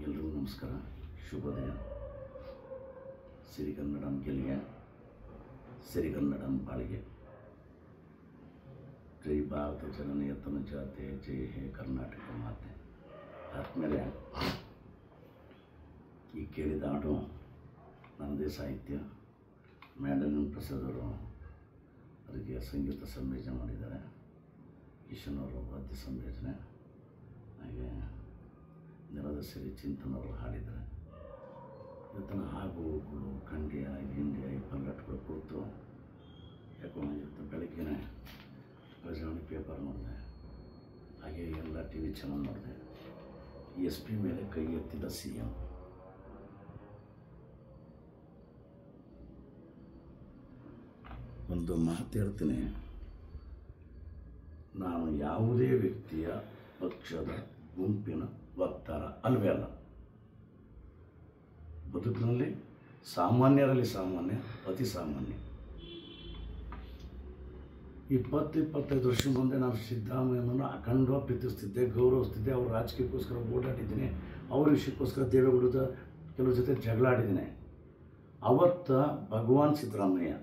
ಎಲ್ರಿಗೂ ನಮಸ್ಕಾರ, ಶುಭೋದಯ. ಸಿರಿಗನ್ನಡಂ ಗೆಲ್ಗೆ, ಸಿರಿಗನ್ನಡಂ ಬಾಳಿಗೆ. ಜೈ ಭಾರತ ಜನನೀಯ ತನುಜಾತೆ, ಜೈ ಹೇ ಕರ್ನಾಟಕ ಮಾತೆ. ಆದಮೇಲೆ ಈ ಕೇಳಿದ ಹಾಡು ನನ್ನದೇ ಸಾಹಿತ್ಯ. ಮ್ಯಾಂಡಲಿನ್ ಪ್ರಸಾದ್ ಅವರು ಅದಕ್ಕೆ ಸಂಗೀತ ಸಂಯೋಜನೆ ಮಾಡಿದ್ದಾರೆ. ಈಶನವರು ವಾದ್ಯ ಸಂಯೋಜನೆ, ಹಾಗೆ ನೆಲದ ಸಿರಿ ಚಿಂತನವರು ಹಾಡಿದ್ದಾರೆ. ಇವತ್ತಿನ ಆಗು ಹೋಗುಗಳು, ಖಂಡ್ಯ ಗಿಂಡ್ಯ ಈ ಪಲ್ಲಟ್ಗಳು ಕುರಿತು ಯಾಕೋ ಇವತ್ತು ಬೆಳಗ್ಗೆನೇ ಪ್ರಜಾವಾಣಿ ಪೇಪರ್ ನೋಡಿದೆ, ಹಾಗೆ ಎಲ್ಲ ಟಿ ವಿ ಚಾನಲ್ ನೋಡಿದೆ. SP ಮೇಲೆ ಕೈ ಎತ್ತಿದ CM. ಒಂದು ಮಾತು ಹೇಳ್ತೀನಿ, ನಾನು ಯಾವುದೇ ವ್ಯಕ್ತಿಯ, ಪಕ್ಷದ, ಗುಂಪಿನ ವಕ್ತಾರ ಅಲ್ವೇ ಅಲ್ಲ. ಬದುಕಿನಲ್ಲಿ ಸಾಮಾನ್ಯರಲ್ಲಿ ಸಾಮಾನ್ಯ, ಅತಿ ಸಾಮಾನ್ಯ. 20-25 ವರ್ಷ ಮುಂದೆ ನಾನು ಸಿದ್ದರಾಮಯ್ಯನನ್ನು ಅಖಂಡವಾಗಿ ಪ್ರೀತಿಸ್ತಿದ್ದೆ, ಗೌರವಿಸ್ತಿದ್ದೆ. ಅವ್ರ ರಾಜಕೀಯಕ್ಕೋಸ್ಕರ ಓಡಾಡಿದ್ದೀನಿ, ಅವ್ರ ವಿಷಯಕ್ಕೋಸ್ಕರ ದೇವೇಗೌಡದ ಕೆಲವ್ರ ಜೊತೆ ಜಗಳ ಆಡಿದ್ದೀನಿ. ಅವತ್ತು ಭಗವಾನ್ ಸಿದ್ದರಾಮಯ್ಯ,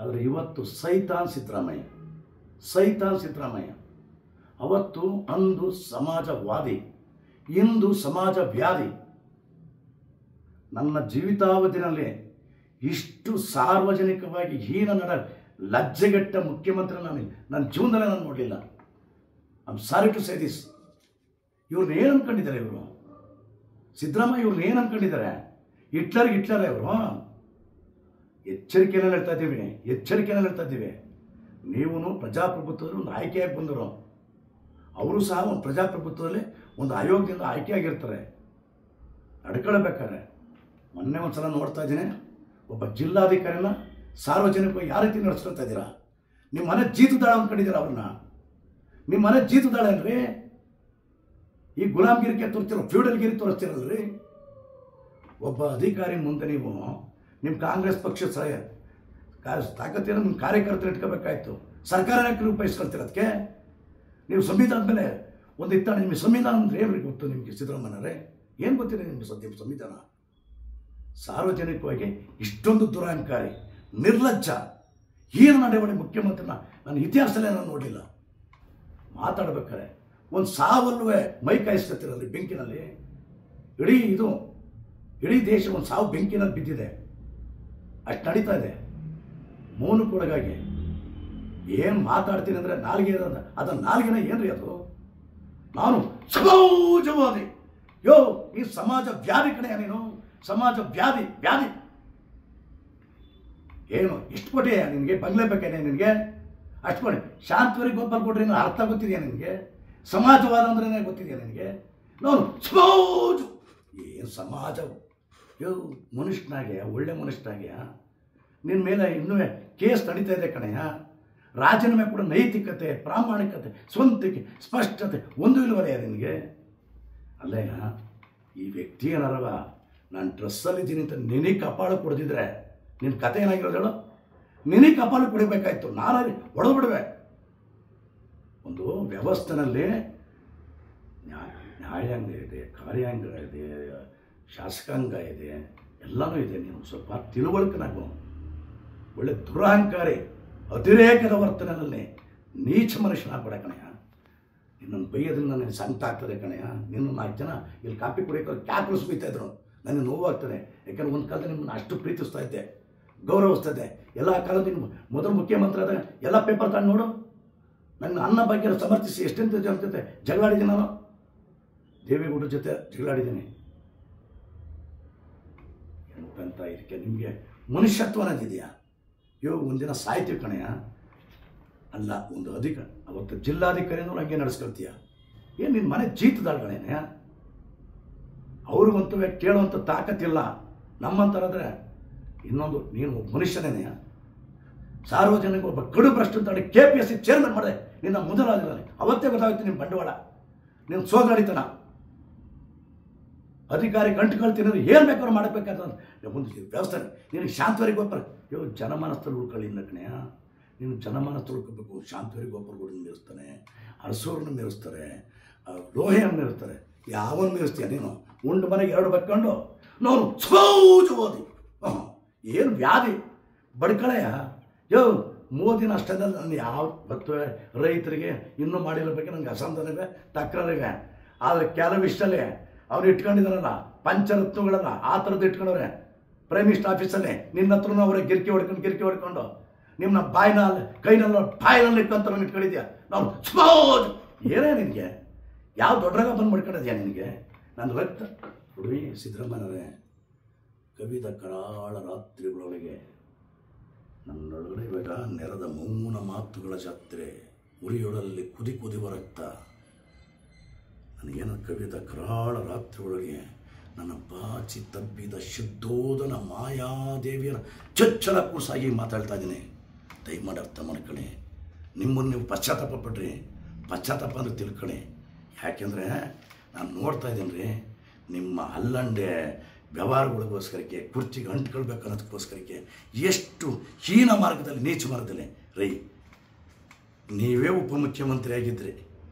ಆದರೆ ಇವತ್ತು ಸೈತಾನ್ ಸಿದ್ದರಾಮಯ್ಯ. ಸೈತಾನ್ ಸಿದ್ದರಾಮಯ್ಯ ಅವತ್ತು ಅಂದು ಸಮಾಜವಾದಿ, ಇಂದು ಸಮಾಜ ವ್ಯಾಧಿ. ನನ್ನ ಜೀವಿತಾವಧಿನಲ್ಲಿ ಇಷ್ಟು ಸಾರ್ವಜನಿಕವಾಗಿ ಹೀನ ನಡ ಲಜ್ಜೆಗೆಟ್ಟ ಮುಖ್ಯಮಂತ್ರಿ ನನ್ನ ಜೀವನದಲ್ಲೇ ನಾನು ನೋಡಲಿಲ್ಲ. I am sorry to say this. ಇವ್ರನ್ನ ಏನು ಅಂದ್ಕೊಂಡಿದ್ದಾರೆ? ಇವರು ಸಿದ್ದರಾಮಯ್ಯ ಇವ್ರನ್ನ ಏನು ಅಂದ್ಕೊಂಡಿದ್ದಾರೆ? ಹಿಟ್ಲರೇ ಅವರು. ಎಚ್ಚರಿಕೆಯಲ್ಲಿ ಹೇಳ್ತಾ ಇದ್ದೀವಿ. ನೀವು ಪ್ರಜಾಪ್ರಭುತ್ವದಲ್ಲಿ ಒಂದು ಆಯ್ಕೆಯಾಗಿ ಬಂದರು. ಅವರು ಸಹ ಒಂದು ಪ್ರಜಾಪ್ರಭುತ್ವದಲ್ಲಿ ಒಂದು ಆಯೋಗದಿಂದ ಆಯ್ಕೆಯಾಗಿರ್ತಾರೆ. ನಡ್ಕೊಳ್ಬೇಕಾದ್ರೆ ಮೊನ್ನೆ ಒಂದು ಸಲ ನೋಡ್ತಾ ಇದ್ದೀನಿ, ಒಬ್ಬ ಜಿಲ್ಲಾಧಿಕಾರಿನ ಸಾರ್ವಜನಿಕವಾಗಿ ಯಾವ ರೀತಿ ನಡೆಸ್ಕೊಳ್ತಾ ಇದ್ದೀರಾ? ನಿಮ್ಮ ಮನೆ ಜೀತದಾಳ ಅಂದ್ಕೊಂಡಿದ್ದೀರಾ ಅವ್ರನ್ನ? ನಿಮ್ಮ ಮನೆ ಜೀತದಾಳ ಅಲ್ರಿ? ಈ ಗುಲಾಮ್ಗಿರಿಕೆ ತೋರಿಸ್ತಿರೋ, ಫ್ಯೂಡಲ್ಗಿರಿ ತೋರಿಸ್ತಿರಲ್ರಿ? ಒಬ್ಬ ಅಧಿಕಾರಿ ಮುಂದೆ ನೀವು ನಿಮ್ಮ ಕಾಂಗ್ರೆಸ್ ಪಕ್ಷ ತಾಕತ್ತಿರೋ ನಿಮ್ಮ ಕಾರ್ಯಕರ್ತರು ಇಟ್ಕೋಬೇಕಾಯ್ತು. ಸರ್ಕಾರನೇ ಉಪಯೋಗಿಸ್ಕೊಳ್ತಿರೋದಕ್ಕೆ ನೀವು ಸಂವಿಧಾನದ ಮೇಲೆ ಒಂದು ಇತ್ತಾಳೆ. ನಿಮಗೆ ಸಂವಿಧಾನ ಅಂದರೆ ಏನು ಗೊತ್ತು ನಿಮಗೆ ಸಿದ್ದರಾಮಯ್ಯರೇ? ಏನು ಗೊತ್ತಿದೆ ನಿಮಗೆ ಸಂವಿಧಾನ? ಸಾರ್ವಜನಿಕವಾಗಿ ಇಷ್ಟೊಂದು ದುರಹಂಕಾರಿ, ನಿರ್ಲಜ್ಜ, ಏನು ನಡೆವಳಿ ಮುಖ್ಯಮಂತ್ರಿನ ನನ್ನ ಇತಿಹಾಸದಲ್ಲೇ ನಾನು ನೋಡಲಿಲ್ಲ. ಮಾತಾಡ್ಬೇಕಾರೆ ಒಂದು ಸಾವಲ್ಲುವೆ ಮೈ ಕಾಯಿಸ್ಕೊತಿರಲ್ರಿ ಬೆಂಕಿನಲ್ಲಿ. ಇಡೀ ದೇಶ ಒಂದು ಸಾವು ಬೆಂಕಿನಲ್ಲಿ ಬಿದ್ದಿದೆ. ಅಷ್ಟು ನಡೀತಾ ಇದೆ. ಮೌನಕ್ಕೊಳಗಾಗಿ ಏನು ಮಾತಾಡ್ತೀನಿ ಅಂದರೆ ನಾಲ್ಗೆ ಇರೋದು, ಅದನ್ನು ನಾಲ್ಗೆನ ಏನ್ರಿ ಅದು? ನಾನು ಸಮಾಜವಾದಿ. ಈ ಸಮಾಜ ವ್ಯಾಧಿ ಕಡೆ ನೀನು, ಸಮಾಜ ವ್ಯಾಧಿ ಏನು? ಎಷ್ಟು ಕೊಟ್ಟಿಯ ನಿನಗೆ? ಬಂಗ್ಲೆ ಬೇಕೇನೆ ನಿನಗೆ? ಅಷ್ಟು ಕೊಡಿ. ಶಾಂತವರಿ ಗೋಪಾಲ್ ಕೊಡ್ರಿ ಅರ್ಥ ಗೊತ್ತಿದೆಯಾ ನಿನಗೆ? ಸಮಾಜವಾದ ಅಂದ್ರೆ ಗೊತ್ತಿದೆಯಾ ನಿನಗೆ? ನಾನು ಸಮಾಜ ಏನು ಸಮಾಜ? ಮನುಷ್ಯನಾಗೆ, ಒಳ್ಳೆ ಮನುಷ್ಯನಾಗೆ ನಿನ್ನ ಮೇಲೆ ಇನ್ನೂ ಕೇಸ್ ನಡೀತಾ ಇದೆ ಕಣಯ್ಯ. ರಾಜೀನಾಮೆ ಕೂಡ ನೈತಿಕತೆ, ಪ್ರಾಮಾಣಿಕತೆ, ಸ್ವಂತಿಕೆ, ಸ್ಪಷ್ಟತೆ ಒಂದು ಇಲ್ಲವಲ್ಲ ನಿನಗೆ? ಅಲ್ಲಯ್ಯ, ಈ ವ್ಯಕ್ತಿ ಏನಾರವ ನಾನು ಡ್ರೆಸ್ಸಲ್ಲಿದ್ದೀನಿ ಅಂತ ನಿನಗೆ ಕಪಾಳು ಕೊಡ್ದಿದ್ರೆ ನಿನ್ನ ಕತೆ ಏನಾಗಿರೋದು ಹೇಳು? ನಿನಗೆ ಕಪಾಳು ಕೊಡಬೇಕಾಯ್ತು. ನಾನು ಹೊಡೆದ್ಬಿಡುವೆ. ಒಂದು ವ್ಯವಸ್ಥೆನಲ್ಲಿ ನ್ಯಾಯಾಂಗ ಇದೆ, ಕಾರ್ಯಾಂಗ ಇದೆ, ಶಾಸಕಾಂಗ ಇದೆ, ಎಲ್ಲನೂ ಇದೆ. ನೀನು ಸ್ವಲ್ಪ ತಿಳುವಳಿಕೆನಾಗು. ಒಳ್ಳೆ ದುರಹಂಕಾರಿ, ಅತಿರೇಕದ ವರ್ತನೆಯಲ್ಲಿ ನೀಚ ಮನುಷ್ಯನಾಗ್ಬೇಡ ಕಣಯ್ಯ. ನಿನ್ನನ್ನು ಬೈಯೋದ್ರಿಂದ ನನಗೆ ಸಂಕಟ ಆಗ್ತದೆ ಕಣಯ್ಯ. ನಿನ್ನ 4 ಜನ ಇಲ್ಲಿ ಕಾಪಿ ಕುಡಿಯೋಕೆ ಕ್ಯಾಕ್ರಸ್ ಬೈತಾ ಇದ್ರು, ನನಗೆ ನೋವಾಗ್ತದೆ. ಯಾಕಂದ್ರೆ ಒಂದು ಕಾಲದಲ್ಲಿ ನಿಮ್ಮನ್ನು ಅಷ್ಟು ಪ್ರೀತಿಸ್ತಾ ಇದ್ದೆ, ಗೌರವಿಸ್ತಾ ಇದ್ದೆ. ಎಲ್ಲ ಕಾಲದ ನಿಮ್ಮ ಮೊದಲು ಮುಖ್ಯಮಂತ್ರಿ ಆದಾಗ ಎಲ್ಲ ಪೇಪರ್ ತಗೊಂಡು ನೋಡು. ನನ್ನ ಅನ್ನ ಬಗ್ಗೆ ಸಮರ್ಥಿಸಿ ಎಷ್ಟೆಂತ ಜನ ಜೊತೆ ಜಗಳಾಡಿದ್ದೀನಿ. ನಾನು ದೇವೇಗೌಡರ ಜೊತೆ ಜಗಳಾಡಿದ್ದೀನಿ. ಎಂತ ಇದಕ್ಕೆ ನಿಮಗೆ ಮನುಷ್ಯತ್ವ ಅನ್ನೋದಿದೆಯಾ? ಒಂದಿನ ಸಾಯ್ತೀವಿ ಕಣಯ್ಯ. ಅಲ್ಲ, ಒಂದು ಅವತ್ತು ಜಿಲ್ಲಾಧಿಕಾರಿನೂ ಹಂಗೆ ನಡೆಸ್ಕೊಳ್ತೀಯ. ಏನು ನಿನ್ನ ಮನೆ ಜೀತದಾಳ್ಗಳೇನೆ? ಅವ್ರಿಗಂತೂ ಕೇಳುವಂಥ ತಾಕತ್ತಿಲ್ಲ. ನಮ್ಮಂತಾರಾದರೆ ಇನ್ನೊಂದು ನೀನು ಮನುಷ್ಯನೇನೆ. ಸಾರ್ವಜನಿಕ ಒಬ್ಬ ಕಡು ಭ್ರಷ್ಟ ಅಂತ KPSC ಚೇರ್ಮನ್ ಮಾಡಿದೆ ನಿನ್ನ ಮೊದಲಾದಿರಲಿ. ಅವತ್ತೇ ಗೊತ್ತಾಗುತ್ತೆ ನಿಮ್ಮ ಬಂಡವಾಳ, ನಿನ್ನ ಸೋಗಾಡಿತನ. ಅಧಿಕಾರಿ ಗಂಟುಕೊಳ್ತೀನಿ ಏನು ಬೇಕಾದ್ರೂ ಮಾಡಬೇಕಾದ್ರೆ ಮುಂದೆ ವ್ಯವಸ್ಥೆ. ನಿನಗೆ ಶಾಂತವರಿ ಗೋಪಾಲ್ ಜನಮಾನಸ್ಥರು ಉಳ್ಕೊಳ್ಳಿ ಕಣೆಯ. ನೀನು ಜನಮಾನಸ್ಥರು ಉಳ್ಕೋಬೇಕು. ಶಾಂತವರಿ ಗೋಪಾಲ್ ಗೌಡನ ಮೀರಿಸ್ತಾನೆ, ಅರಸೂರನ್ನ ಮೀರಿಸ್ತಾರೆ, ಲೋಹೆಯನ್ನು ಮೀರಿಸ್ತಾರೆ. ಯಾವನು ಮೀರಿಸ್ತೀಯ ನೀನು? ಉಂಡು ಮನೆಗೆ 2 ಬಕ್ಕೊಂಡು ನಾನು ಸೌಜವಾದಿ. ಏನು ವ್ಯಾಧಿ ಬಡ್ಕಳೆಯ? ಮೋದಿನ ಅಷ್ಟೇ ನಾನು ಯಾವ ಮತ್ತು ರೈತರಿಗೆ ಇನ್ನೂ ಮಾಡಿರಬೇಕು ನನಗೆ ಅಸಮಾಧಾನವೇ, ತಕರಾರಿವೆ. ಆದರೆ ಕೆಲವು ಇಷ್ಟಲ್ಲೇ ಅವ್ರು ಇಟ್ಕೊಂಡಿದ್ದಾರಲ್ಲ ಪಂಚರತ್ನಗಳಲ್ಲ, ಆ ಥರದ್ದು ಇಟ್ಕೊಂಡವ್ರೆ ಪ್ರೈಮ್ ಮಿನಿಸ್ಟರ್ ಆಫೀಸಲ್ಲೇ. ನಿನ್ನ ಹತ್ರನೂ ಅವರೇ ಗಿರ್ಕಿ ಹೊಡ್ಕೊಂಡು ನಿಮ್ಮನ್ನ ಬಾಯಿನಲ್ಲಿ ಇಟ್ಕೊಂತ ಇಟ್ಕೊಂಡಿದ್ಯಾ. ನಾವು ಸ್ಮೋಜ್ ಏನೇ ನಿನಗೆ? ಯಾವ ದೊಡ್ಡರಾಗ ಬಂದು ಮಾಡ್ಕೊಂಡಿದ್ಯಾ ನಿನಗೆ? ನನ್ನ ರಕ್ತ ಹುಡುಗಿ ಸಿದ್ದರಾಮಯ್ಯರೇ, ಕವಿದ ಕರಾಳ ರಾತ್ರಿಗಳೊಳಗೆ ನನ್ನೊಳಗಡೆ ಇವಾಗ ನೆರೆದ ಮೌನ ಮಾತುಗಳ ಜಾತ್ರೆ, ಉರಿಯೊಳಲ್ಲಿ ಕುದಿ ರಕ್ತ. ನನಗೇನು ಕವಿದ ಕರಾಳ ರಾತ್ರಿಯೊಳಗೆ ನನ್ನ ಬಾಚಿ ತಬ್ಬಿದ ಶುದ್ಧೋದನ ಮಾಯಾದೇವಿಯರ ಚಚ್ಚಲ ಕೂಸಾಗಿ ಮಾತಾಡ್ತಾ ಇದ್ದೀನಿ. ದಯಮಾಡಿ ಅರ್ಥ ಮಾಡ್ಕೊಳ್ಳಿ. ನಿಮ್ಮನ್ನು ನೀವು ಪಶ್ಚಾತ್ತಾಪ ಪಡ್ರಿ. ಪಶ್ಚಾತ್ತಾಪ ಅಂದರೆ ತಿಳ್ಕೊಳ್ಳಿ. ಯಾಕೆಂದರೆ ನಾನು ನೋಡ್ತಾ ಇದ್ದೀನಿ ರೀ, ನಿಮ್ಮ ಅಲ್ಲಂಡೆ ವ್ಯವಹಾರಗಳಿಗೋಸ್ಕರಕ್ಕೆ, ಕುರ್ಚಿಗೆ ಅಂಟ್ಕೊಳ್ಬೇಕು ಅನ್ನೋದಕ್ಕೋಸ್ಕರಕ್ಕೆ ಎಷ್ಟು ಹೀನ ಮಾರ್ಗದಲ್ಲಿ, ನೀಚ ಮಾರ್ಗದಲ್ಲಿ ರೈ. ನೀವೇ ಉಪಮುಖ್ಯಮಂತ್ರಿ ಆಗಿದ್ರಿ,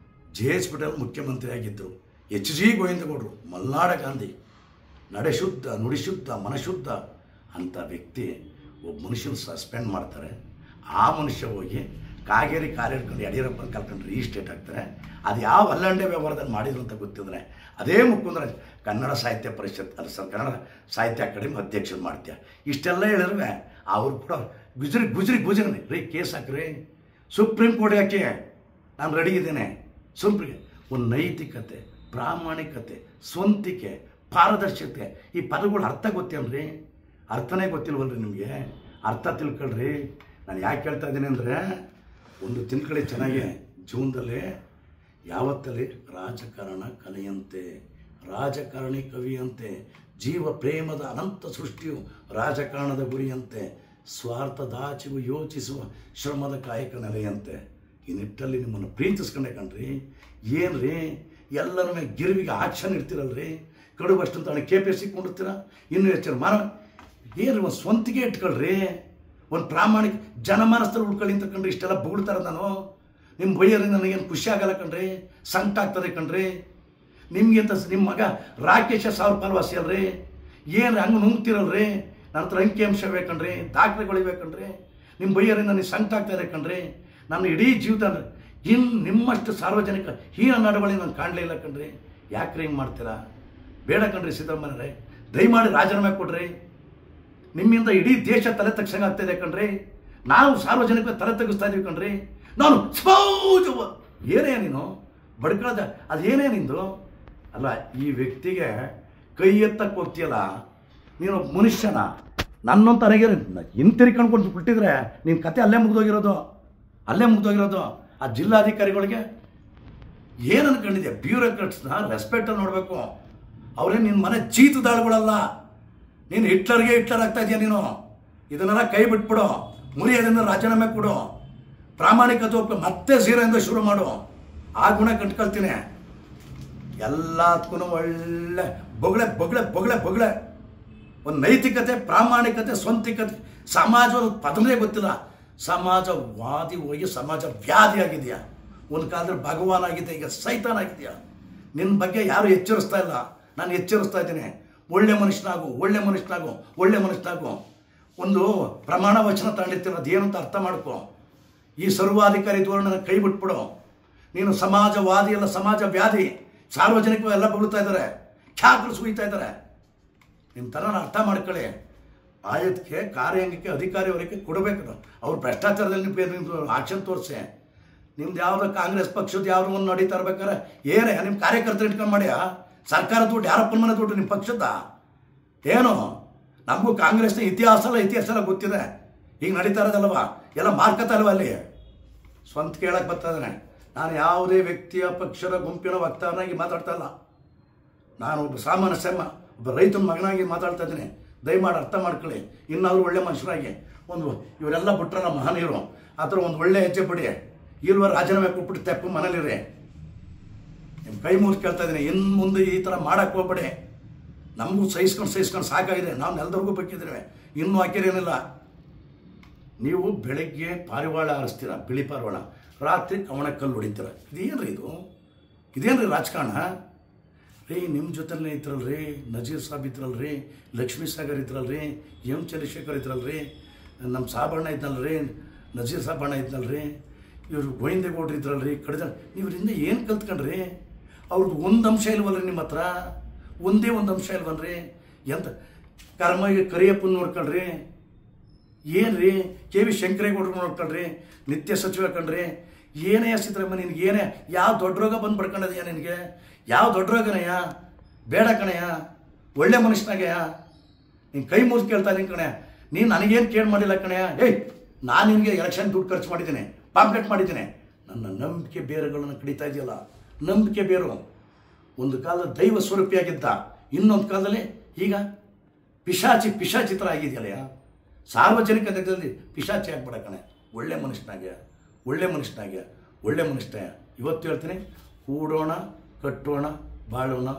JH ಪಟೇಲ್ ಮುಖ್ಯಮಂತ್ರಿ ಆಗಿದ್ದರು, HG ಗೋವಿಂದಗೌಡರು, ಮಲ್ನಾಡ ಗಾಂಧಿ, ನಡೆ ಶುದ್ಧ, ನುಡಿ ಶುದ್ಧ, ಮನಶುದ್ಧ ಅಂಥ ವ್ಯಕ್ತಿ ಒಬ್ಬ ಮನುಷ್ಯನ ಸಸ್ಪೆಂಡ್ ಮಾಡ್ತಾರೆ. ಆ ಮನುಷ್ಯ ಹೋಗಿ ಕಾಗೇರಿ ಕಾರ್ ಹಿಡ್ಕೊಂಡು ಯಡಿಯೂರಪ್ಪನ ಕಲ್ಕೊಂಡು ರೀಸ್ಟೇಟ್ ಆಗ್ತಾರೆ. ಅದು ಯಾವ ಅಲ್ಲಂಡೆ ವ್ಯವಹಾರದಲ್ಲಿ ಮಾಡಿದ್ರು ಅಂತ ಗೊತ್ತಿದ್ರೆ ಅದೇ ಮುಖಂದ್ರ ಕನ್ನಡ ಸಾಹಿತ್ಯ ಪರಿಷತ್ ಕನ್ನಡ ಸಾಹಿತ್ಯ ಅಕಾಡೆಮಿ ಅಧ್ಯಕ್ಷರು ಮಾಡ್ತೀಯ. ಇಷ್ಟೆಲ್ಲ ಹೇಳಿದ್ರೆ ಅವ್ರು ಕೂಡ ಗುಜರಿ ರೀ ಕೇಸ್ ಹಾಕ್ರಿ, ಸುಪ್ರೀಂ ಕೋರ್ಟ್ ಯಾಕೆ ನಾನು ರೆಡಿ ಇದ್ದೇನೆ. ಸುಪ್ರೀಂ ಒಂದು ನೈತಿಕತೆ, ಪ್ರಾಮಾಣಿಕತೆ, ಸ್ವಂತಿಕೆ, ಪಾರದರ್ಶಕತೆ. ಈ ಪದಗಳು ಅರ್ಥ ಗೊತ್ತೇನ್ರಿ? ಅರ್ಥನೇ ಗೊತ್ತಿಲ್ವಲ್ರಿ ನಿಮಗೆ? ಅರ್ಥ ತಿಳ್ಕೊಳ್ರಿ. ನಾನು ಯಾಕೆ ಹೇಳ್ತಾ ಇದ್ದೀನಿ ಅಂದರೆ, ಒಂದು ತಿಳ್ಕೊಳ್ಳಿ ಚೆನ್ನಾಗಿ. ಜೀವನದಲ್ಲಿ ಯಾವತ್ತಲ್ಲಿ ರಾಜಕಾರಣ ಕಲೆಯಂತೆ, ರಾಜಕಾರಣಿ ಕವಿಯಂತೆ, ಜೀವ ಪ್ರೇಮದ ಅನಂತ ಸೃಷ್ಟಿಯು ರಾಜಕಾರಣದ ಗುರಿಯಂತೆ, ಸ್ವಾರ್ಥದಾಚೆಗೂ ಯೋಚಿಸುವ ಶ್ರಮದ ಕಾಯಕ ನೆಲೆಯಂತೆ. ಈ ನಿಟ್ಟಲ್ಲಿ ನಿಮ್ಮನ್ನು ಪ್ರೀತಿಸ್ಕೊಂಡೆ ಕಣ್ರಿ. ಏನು ರೀ ಎಲ್ಲರ ಮೇಲೆ ಗಿರುವಿಗೆ ಆಕ್ಷನ್ ಇರ್ತೀರಲ್ರಿ, ಕಡುಬಷ್ಟು ಅಂತ KPS ಕೊಂಡಿರ್ತೀರ. ಇನ್ನೂ ಹೆಚ್ಚು ಮಾನ ಏನು ಒಂದು ಸ್ವಂತಿಗೆ ಇಟ್ಕೊಳ್ರಿ. ಒಂದು ಪ್ರಾಮಾಣಿಕ ಜನಮಾನಸದಲ್ಲಿ ಉಳ್ಕೊಳ್ಳಿ ಅಂತ ಕಣ್ರಿ. ಇಷ್ಟೆಲ್ಲ ಬೊಗಳ್ತಾರೆ. ನಾನು ನಿಮ್ಮ ಬೈಯರಿಂದ ನನಗೇನು ಖುಷಿ ಆಗಲ್ಲ ಕಣ್ರಿ, ಸಂಕಟ ಆಗ್ತದೆ ಕಣ್ರಿ. ನಿಮಗೆ ಅಂತ ನಿಮ್ಮ ಮಗ ರಾಕೇಶ 1000 ರೂಪಾಯಿ ವಾಸಿ ಅಲ್ರಿ, ಏನು ಹಂಗೆ ನುಂಗ್ತಿರಲ್ರಿ. ನನ್ನ ಹತ್ರ ಅಂಕಿಅಂಶ ಬೇಕಣ್ರಿ, ದಾಖಲೆಗಳಿಬೇಕಣ್ರಿ. ನಿಮ್ಮ ಬೈಯರಿಂದ ನನಗೆ ಸಂಕಟ ಆಗ್ತಾಯಿದೆ ಕಣ್ರಿ. ನನ್ನ ಇಡೀ ಜೀವಿತ ನಿಮ್ಮಷ್ಟು ಸಾರ್ವಜನಿಕ ಹೀನ ನಡವಳಿ ನಾನು ಕಾಣಲೇ ಇಲ್ಲ ಕಣ್ರಿ. ಯಾಕ್ರಿ ಹಿಂಗೆ ಮಾಡ್ತೀರಾ? ಬೇಡ ಕಣ್ರಿ ಸಿದ್ದರಾಮಯ್ಯರೇ, ದಯಮಾಡಿ ರಾಜೀನಾಮೆ ಕೊಡ್ರಿ. ನಿಮ್ಮಿಂದ ಇಡೀ ದೇಶ ತಲೆ ತಗ್ಸಂಗೆ ಆಗ್ತಾಯಿದೆ ಕಣ್ರಿ. ನಾವು ಸಾರ್ವಜನಿಕ ತಲೆ ತೆಗಿಸ್ತಾ ಇದೀವಿ ಕಣ್ರಿ. ನಾನು ಸ್ಪೌಜ್ ಏನೇ ನೀನು ಬಡ್ಕೊಳ್ಳೋದ ಅದೇನೇ ನಿಂದು ಅಲ್ಲ. ಈ ವ್ಯಕ್ತಿಗೆ ಕೈ ಎತ್ತಕ್ಕೆ ಹೋಗ್ತೀಯಲ್ಲ, ನೀನು ಮನುಷ್ಯನ ನನ್ನೊಂದು ತನಗೆ ಹಿಂತಿರ್ಕೊಂಡು ಬಿಟ್ಟಿದ್ರೆ ನಿನ್ನ ಕತೆ ಅಲ್ಲೇ ಮುಗ್ದೋಗಿರೋದು. ಆ ಜಿಲ್ಲಾಧಿಕಾರಿಗಳಿಗೆ ಏನು ಅನ್ಕೊಂಡಿದ್ಯಾ? ಬ್ಯೂರೋಕ್ರಾಟ್ಸ್ನ ರೆಸ್ಪೆಕ್ಟಲ್ಲಿ ನೋಡಬೇಕು. ಅವರೇ ನಿನ್ನ ಮನೆ ಚೀತುದಾಳುಗಳಲ್ಲ. ನೀನು ಹಿಟ್ಲರ್ ಆಗ್ತಾ ಇದೆಯಾ ನೀನು? ಇದನ್ನೆಲ್ಲ ಕೈ ಬಿಟ್ಬಿಡು. ಮುರಿಯೋದ್ರಿಂದ ರಾಜೀನಾಮೆ ಕೊಡು. ಪ್ರಾಮಾಣಿಕತೆ ಒಪ್ಪು. ಮತ್ತೆ 0 ಶುರು ಮಾಡು. ಆ ಗುಣ ಕಟ್ಕೊಳ್ತೀನಿ. ಎಲ್ಲದಕ್ಕೂ ಒಳ್ಳೆ ಬೊಗಳೆ ಒಂದು ನೈತಿಕತೆ, ಪ್ರಾಮಾಣಿಕತೆ, ಸ್ವಂತಿಕತೆ. ಸಮಾಜದ ಪದನೇ ಗೊತ್ತಿಲ್ಲ. ಸಮಾಜವಾದಿ ಹೋಗಿ ಸಮಾಜ ವ್ಯಾಧಿ ಆಗಿದೆಯಾ? ಒಂದು ಕಾಲದಲ್ಲಿ ಭಗವಾನ್ ಆಗಿದೆ, ಈಗ ಸೈತಾನ್ ಆಗಿದೆಯಾ? ನಿನ್ನ ಬಗ್ಗೆ ಯಾರು ಎಚ್ಚರಿಸ್ತಾ ಇಲ್ಲ. ನಾನು ಎಚ್ಚರಿಸ್ತಾ ಇದ್ದೀನಿ. ಒಳ್ಳೆ ಮನುಷ್ಯನಾಗು. ಒಂದು ಪ್ರಮಾಣ ವಚನ ತಗೊಂಡಿರ್ತೀರ, ಅದೇನು ಅಂತ ಅರ್ಥ ಮಾಡ್ಕೊ. ಈ ಸರ್ವಾಧಿಕಾರಿ ಧೋರಣೆನ ಕೈ ಬಿಟ್ಬಿಡು. ನೀನು ಸಮಾಜವಾದಿ ಅಲ್ಲ, ಸಮಾಜ ವ್ಯಾಧಿ. ಸಾರ್ವಜನಿಕರು ಎಲ್ಲ ಬೊಗಳ್ತಾ ಇದ್ದಾರೆ, ಖ್ಯಾತರು ಸುಯ್ತಾ ಇದ್ದಾರೆ. ನಿಮ್ಮ ಥರನ ಅರ್ಥ ಮಾಡ್ಕೊಳ್ಳಿ. ಆಯತಕ್ಕೆ ಕಾರ್ಯಾಂಗಕ್ಕೆ ಅಧಿಕಾರಿಯವರಿಗೆ ಕೊಡಬೇಕು. ಅವ್ರು ಭ್ರಷ್ಟಾಚಾರದಲ್ಲಿ ನಿಮ್ದು ಆಕ್ಷನ್ ತೋರಿಸಿ. ನಿಮ್ದು ಯಾವುದೋ ಕಾಂಗ್ರೆಸ್ ಪಕ್ಷದ ಯಾವುದೋ ಒಂದು ನಡೀತಾ ಇರ್ಬೇಕಾರೆ ಏನೇ ನಿಮ್ಮ ಕಾರ್ಯಕರ್ತರು ಇಟ್ಕೊಂಡು ಮಾಡ್ಯಾ? ಸರ್ಕಾರ ದುಡ್ಡು ಯಾರಪ್ಪನ ಮನೆ ದುಡ್ಡು ನಿಮ್ಮ ಪಕ್ಷದ ಏನು? ನಮಗೂ ಕಾಂಗ್ರೆಸ್ನ ಇತಿಹಾಸ ಎಲ್ಲ ಗೊತ್ತಿದೆ. ಈಗ ನಡೀತಾ ಇರೋದಲ್ವ, ಎಲ್ಲ ಮಾರ್ಕತ ಅಲ್ವ ಅಲ್ಲಿ. ಸ್ವಂತ ಕೇಳಕ್ಕೆ ಬರ್ತಾ ಇದ್ದಾನೆ. ನಾನು ಯಾವುದೇ ವ್ಯಕ್ತಿಯ ಪಕ್ಷದ ಗುಂಪಿನ ವಕ್ತಾರನಾಗಿ ಮಾತಾಡ್ತಾ ಇಲ್ಲ. ನಾನು ಒಬ್ಬ ಸಾಮಾನ್ಯ ಒಬ್ಬ ರೈತನ ಮಗನಾಗಿ ಮಾತಾಡ್ತಾ ಇದ್ದೀನಿ. ದಯಮಾಡಿ ಅರ್ಥ ಮಾಡ್ಕೊಳ್ಳಿ. ಇನ್ನಾದರೂ ಒಳ್ಳೆ ಮನುಷ್ಯರಾಗಿ ಇವರೆಲ್ಲ ಬಿಟ್ರಲ್ಲ ಮಹನೀಯರು, ಆ ಥರ ಒಂದು ಒಳ್ಳೆ ಹೆಜ್ಜೆ ಬಿಡಿ. ಇಲ್ವ ರಾಜೀನಾಮೆ ಕೊಟ್ಬಿಟ್ಟು ತೆಪ್ಪು ಮನೇಲಿರಿ. ನಿಮ್ಮ ಕೈ ಮುಗಿದು ಕೇಳ್ತಾ ಇದ್ದೀನಿ, ಇನ್ನು ಮುಂದೆ ಈ ಥರ ಮಾಡೋಕ್ಕೆ ಹೋಗ್ಬೇಡಿ. ನಮಗೂ ಸಹಿಸ್ಕೊಂಡು ಸಾಕಾಗಿದೆ. ನಾವು ನೆಲದವ್ರಿಗೂ ಬೇಕಿದ್ದೇವೆ, ಇನ್ನೂ ಹಾಕಿರೇನಿಲ್ಲ. ನೀವು ಬೆಳಗ್ಗೆ ಪಾರಿವಾಳ ಆರಿಸ್ತೀರ, ಬಿಳಿ ಪಾರಿವಾಳ, ರಾತ್ರಿ ಕವಣಕ್ಕಲ್ಲು ಹೊಡಿತೀರ. ಇದೇನ್ರಿ ರಾಜಕಾರಣ ರೀ? ನಿಮ್ಮ ಜೊತೆಲೇ ಇದ್ರಲ್ರಿ ನಜೀರ್ ಸಾಬ್ ಇದ್ರಲ್ರಿ, ಲಕ್ಷ್ಮೀ ಸಾಗರ್ ಇದ್ರಲ್ರಿ, ಎಂ ಚಂದ್ರಶೇಖರ್ ಇದ್ರಲ್ರಿ, ನಮ್ಮ ಸಾಬಣ್ಣ ಇದ್ನಲ್ರಿ, ನಜೀರ್ ಸಾಬಣ್ಣ ಇದ್ನಲ್ರಿ, ಇವರು ಗೋವಿಂದೇಗೌಡ್ರು ಇದ್ರಲ್ರಿ, ನೀವರಿಂದ ಏನು ಕಲ್ತ್ಕೊಂಡ್ರಿ? ಅವ್ರದ್ದು ಒಂದು ಅಂಶ ಇಲ್ವಲ್ರಿ ನಿಮ್ಮ ಹತ್ರ? ಒಂದೇ ಒಂದು ಅಂಶ ಇಲ್ವಲ್ರಿ? ಎಂತ ಕರ್ಮಗೆ ಕರಿಯಪ್ಪನ ನೋಡ್ಕೊಳ್ರಿ. ಏನು ರೀ KV ಶಂಕರೇಗೌಡ್ರು ನೋಡ್ಕೊಳ್ರಿ, ನಿತ್ಯ ಸಚಿವ ಕಣ್ರಿ. ಏನೇ ಸಿದ್ದರಾಮಯ್ಯ ನಿನಗೆ ಏನೇ ಯಾವ ದೊಡ್ಡ ರೋಗ ಬಂದು ಪಡ್ಕೊಂಡದೆಯಾ ನಿನಗೆ? ಯಾವ ದೊಡ್ಡ ರೋಗನಯ್ಯ? ಬೇಡ ಕಣಯ್ಯ, ಒಳ್ಳೆ ಮನುಷ್ಯನಾಗಯ್ಯ. ನೀನು ಕೈ ಮುಗಿದು ಕೇಳ್ತಾ ಇದ್ದೀನಿ ಕಣಯ್ಯ. ನೀನು ನನಗೇನು ಕೇಳಿ ಮಾಡಿಲ್ಲ ಕಣಯ್ಯ. ನಾನು ನಿನಗೆ ಎಲೆಕ್ಷನ್ ದುಡ್ಡು ಖರ್ಚು ಮಾಡಿದ್ದೀನಿ, ಪಾಂಪ್ಲೆಟ್ ಮಾಡಿದ್ದೀನಿ. ನನ್ನ ನಂಬಿಕೆ ಬೇರುಗಳನ್ನು ಕಡಿತಾ ಇದೆಯಲ್ಲ, ನಂಬಿಕೆ ಬೇರು. ಒಂದು ಕಾಲದ ದೈವ ಸ್ವರೂಪಿಯಾಗಿದ್ದ, ಇನ್ನೊಂದು ಕಾಲದಲ್ಲಿ ಈಗ ಪಿಶಾಚಿ ಥರ ಆಗಿದೆಯಲ್ಲಯ್ಯ. ಸಾರ್ವಜನಿಕ ಜಗದಲ್ಲಿ ಪಿಶಾಚಿ ಆಗ್ಬೇಡ ಕಣೆ. ಒಳ್ಳೆ ಮನುಷ್ಯನಾಗೆ. ಇವತ್ತು ಹೇಳ್ತೀನಿ, ಕೂಡೋಣ, ಕಟ್ಟೋಣ, ಬಾಳೋಣ,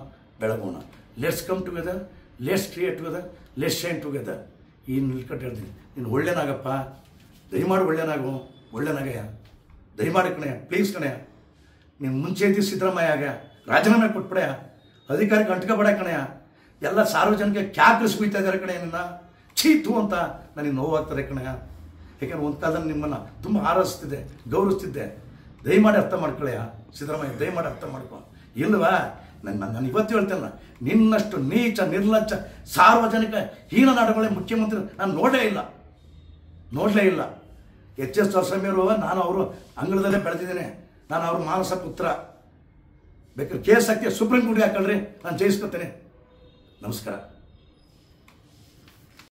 ಬೆಳಗೋಣ. Let's come together, let's create together, let's shine together. ಈ ನಿಲ್ಕಟ್ಟು ಹೇಳ್ತೀನಿ, ನೀನು ಒಳ್ಳೆನಾಗಪ್ಪ, ದಯಮಾಡಿ ಒಳ್ಳೆನಾಗಯ್ಯ, ದಯಮಾಡಿ ಕಣಯ್ಯ, ಪ್ಲೀಸ್ ಕಣಯ್ಯ. ನೀನು ಮುಂಚೆ ಇದ್ದೀವಿ ಸಿದ್ದರಾಮಯ್ಯ, ರಾಜೀನಾಮೆ ಕೊಟ್ಬಿಡೆಯ, ಅಧಿಕಾರಕ್ಕೆ ಅಂಟ್ಕೊಬೇಡ ಕಣಯ್ಯ. ಎಲ್ಲ ಸಾರ್ವಜನಿಕ ಕ್ಯಾಕ್ರಿ ಸುಯ್ತಾ ಇದ್ದಾರೆ ಕಣಯ್ಯ. ನಿನ್ನ ಚೀತು ಅಂತ ನನಗೆ ನೋವಾಗ್ತದೆ ಕಣಯ್ಯ. ಯಾಕೆಂದ್ರೆ ಒಂದು ಕಾಲದಲ್ಲಿ ನಿಮ್ಮನ್ನು ತುಂಬ ಆರೈಸ್ತಿದ್ದೆ, ಗೌರವಿಸ್ತಿದ್ದೆ. ದಯಮಾಡಿ ಅರ್ಥ ಮಾಡ್ಕೊಳ್ಳಯ್ಯ ಸಿದ್ದರಾಮಯ್ಯ, ದಯಮಾಡಿ ಅರ್ಥ ಮಾಡ್ಕೊ. ಇಲ್ವಾ? ನಾನು ಇವತ್ತು ಹೇಳ್ತೇನೆ, ನಿನ್ನಷ್ಟು ನೀಚ, ನಿರ್ಲಜ್ಜ, ಸಾರ್ವಜನಿಕ ಹೀನ ನಾಡುಗಳೇ ಮುಖ್ಯಮಂತ್ರಿ ನಾನು ನೋಡಲೇ ಇಲ್ಲ. HS ನರಸಿಂಹರು, ನಾನು ಅವರು ಅಂಗಳದಲ್ಲೇ ಬೆಳೆದಿದ್ದೇನೆ. ನಾನು ಅವ್ರ ಮಾನಸ ಪುತ್ರ. ಬೇಕಾದ್ರೆ ಕೇಸ್ ಹಾಕಿ ಸುಪ್ರೀಂ ಕೋರ್ಟ್ಗೆ ಹಾಕಳ್ರಿ, ನಾನು ಜಯಿಸ್ಕೊತೇನೆ. ನಮಸ್ಕಾರ.